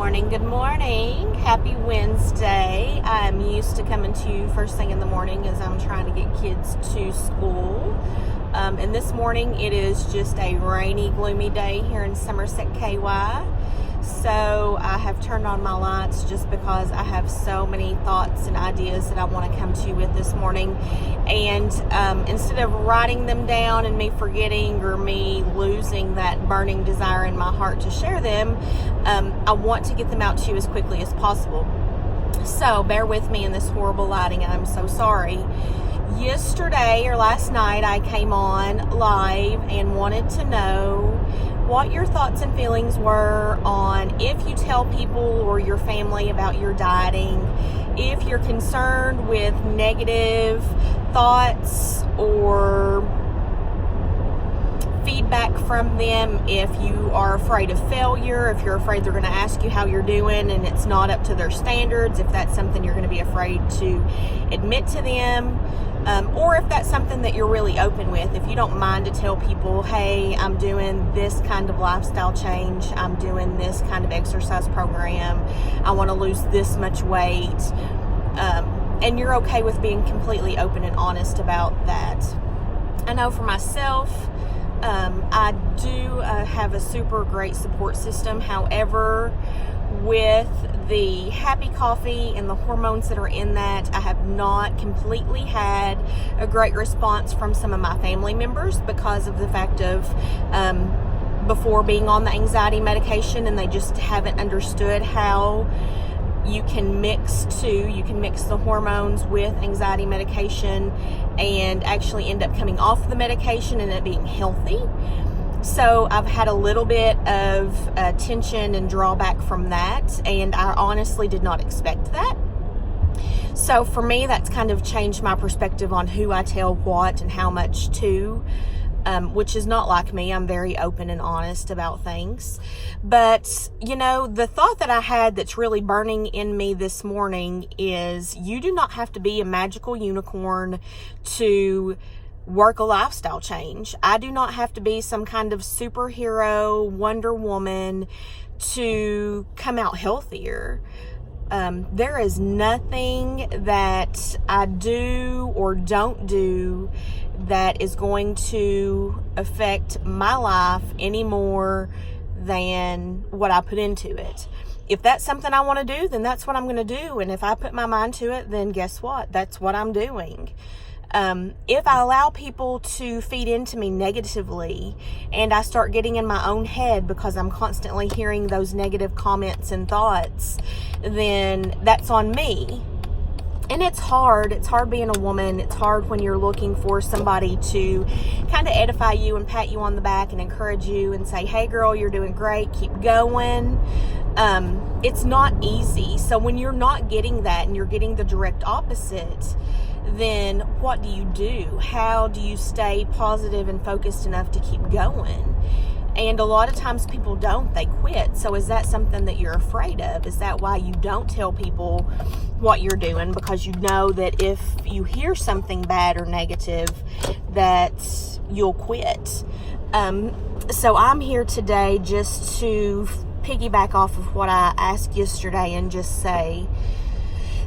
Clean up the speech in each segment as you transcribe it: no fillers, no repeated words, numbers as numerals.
morning, good morning. Happy Wednesday. I'm used to coming to you first thing in the morning as I'm trying to get kids to school. And this morning it is just a rainy, gloomy day here in Somerset, KY. So I have turned on my lights just because I have so many thoughts and ideas that I want to come to you with this morning. And instead of writing them down and me forgetting or me losing that burning desire in my heart to share them, I want to get them out to you as quickly as possible. So bear with me in this horrible lighting. I'm so sorry. Yesterday or last night I came on live and wanted to know what your thoughts and feelings were on if you tell people or your family about your dieting, if you're concerned with negative thoughts or feedback from them, if you are afraid of failure, if you're afraid they're going to ask you how you're doing and it's not up to their standards, if that's something you're going to be afraid to admit to them. Or if that's something that you're really open with, if you don't mind to tell people, hey, I'm doing this kind of lifestyle change, I'm doing this kind of exercise program, I want to lose this much weight, and you're okay with being completely open and honest about that. I know for myself, I do have a super great support system. However, with the happy coffee and the hormones that are in that, I have not completely had a great response from some of my family members because of the fact of before being on the anxiety medication, and they just haven't understood how you can mix the hormones with anxiety medication and actually end up coming off the medication and it being healthy. So I've had a little bit of tension and drawback from that, and I honestly did not expect that. So for me, that's kind of changed my perspective on who I tell what and how much to, which is not like me. I'm very open and honest about things. But, you know, the thought that I had that's really burning in me this morning is you do not have to be a magical unicorn to work a lifestyle change. I do not have to be some kind of superhero Wonder Woman to come out healthier. There is nothing that I do or don't do that is going to affect my life any more than what I put into it. If that's something I want to do, then that's what I'm going to do. And if I put my mind to it, then guess what? That's what I'm doing. If I allow people to feed into me negatively and I start getting in my own head because I'm constantly hearing those negative comments and thoughts, then that's on me. And it's hard. It's hard being a woman. It's hard when you're looking for somebody to kind of edify you and pat you on the back and encourage you and say, hey girl, you're doing great. Keep going. It's not easy. So when you're not getting that and you're getting the direct opposite, then what do? How do you stay positive and focused enough to keep going? And a lot of times people don't, they quit. So is that something that you're afraid of? Is that why you don't tell people what you're doing? Because you know that if you hear something bad or negative, that you'll quit. So I'm here today just to piggyback off of what I asked yesterday and just say,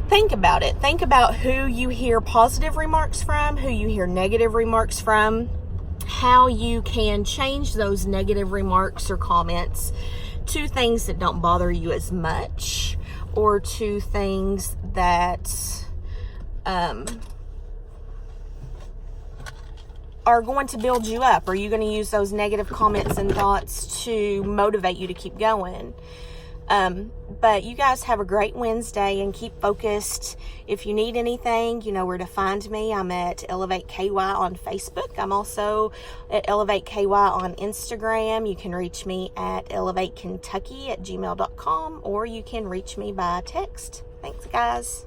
think about it. Think about who you hear positive remarks from, who you hear negative remarks from, how you can change those negative remarks or comments to things that don't bother you as much, or to things that are going to build you up. Are you going to use those negative comments and thoughts to motivate you to keep going? But you guys have a great Wednesday and keep focused. If you need anything, you know where to find me. I'm at Elevate KY on Facebook. I'm also at Elevate KY on Instagram. You can reach me at elevatekentucky@gmail.com, or you can reach me by text. Thanks, guys.